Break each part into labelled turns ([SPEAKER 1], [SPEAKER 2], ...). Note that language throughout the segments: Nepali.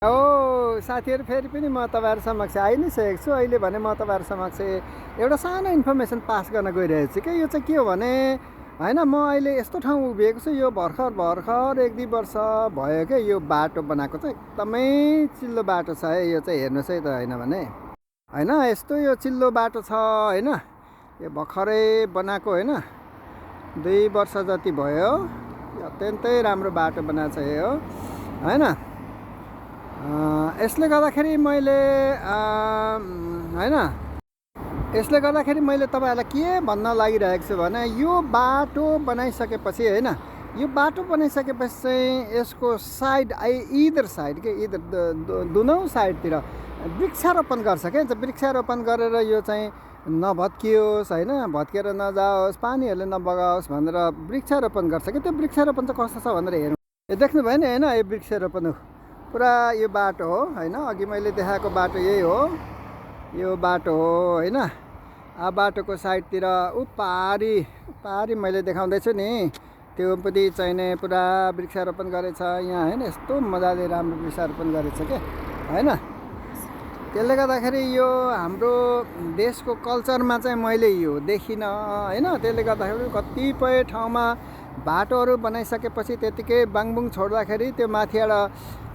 [SPEAKER 1] ओ साथीहरू फेरि पनि म तपाईँहरू समक्ष आइ नै सकेको छु। अहिले भने म तपाईँहरू समक्ष एउटा सानो इन्फर्मेसन पास गर्न गइरहेको छु कि यो चाहिँ के हो भने होइन, म अहिले यस्तो ठाउँ उभिएको छु। यो भर्खर 1-2 वर्ष भयो क्या यो बाटो बनाएको चाहिँ एकदमै चिल्लो बाटो छ है। यो चाहिँ हेर्नुहोस् है त, होइन भने होइन यस्तो यो चिल्लो बाटो छ होइन। यो भर्खरै बनाएको होइन, 2 वर्ष जति भयो। अत्यन्तै राम्रो बाटो बनाएको छ यो होइन। यसले गर्दाखेरि मैले होइन, यसले गर्दाखेरि मैले तपाईँहरूलाई के भन्न लागिरहेको छु भने यो बाटो बनाइसकेपछि होइन, यो बाटो बनाइसकेपछि चाहिँ यसको साइड इदर साइड के इदर दुनौ साइडतिर वृक्षारोपण गर्छ क्या। वृक्षारोपण गरेर यो चाहिँ नभत्कियोस् होइन, भत्केर नजाओस्, पानीहरूले नबगाओस् भनेर वृक्षारोपण गर्छ कि। त्यो वृक्षारोपण चाहिँ कस्तो छ भनेर हेर्नु, यो देख्नुभयो नि होइन। यो वृक्षारोपण पुरा यो बाटो हो होइन, अघि मैले देखाएको बाटो यही हो, यो बाटो हो होइन। बाटोको साइडतिर पारी मैले देखाउँदैछु नि, त्यो पनि चाहिने पुरा वृक्षारोपण गरेछ यहाँ होइन। यस्तो मजाले राम्रो वृक्षारोपण गरेछ क्या होइन। त्यसले गर्दाखेरि यो हाम्रो देशको कल्चरमा चाहिँ मैले यो देखिनँ होइन। त्यसले गर्दाखेरि कतिपय ठाउँमा बाटोहरू बनाइसकेपछि त्यतिकै बाङबुङ छोड्दाखेरि त्यो माथिबाट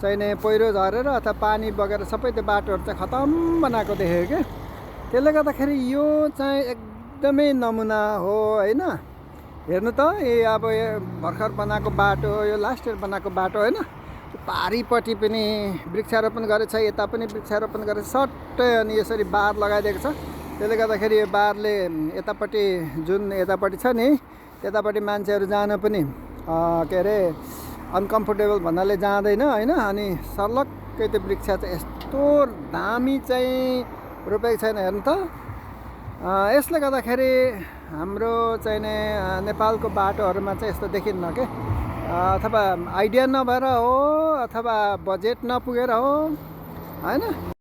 [SPEAKER 1] चाहिने पहिरो झरेर अथवा पानी बगेर सबै त्यो बाटोहरू चाहिँ खतम बनाएको देखेँ क्या। त्यसले गर्दाखेरि यो चाहिँ एकदमै नमुना हो होइन। हेर्नु त अब भर्खर बनाएको बाटो, यो लास्ट इयर बनाएको बाटो होइन। पारिपट्टि पनि वृक्षारोपण गरेछ, यता पनि वृक्षारोपण गरेछ सट्टै, अनि यसरी बार लगाइदिएको छ। त्यसले गर्दाखेरि यो बारले यतापट्टि जुन यतापट्टि छ नि, त्यतापट्टि मान्छेहरू जान पनि के अरे अनकम्फोर्टेबल भन्नाले जाँदैन होइन। अनि सर्लक्कै त्यो वृक्ष चाहिँ यस्तो दामी चाहिँ रोपेको छैन हेर्नु त। यसले गर्दाखेरि हाम्रो चाहिँ नेपालको बाटोहरूमा चाहिँ यस्तो देखिन्न के। अथवा आइडिया नभएर हो अथवा बजेट नपुगेर हो होइन।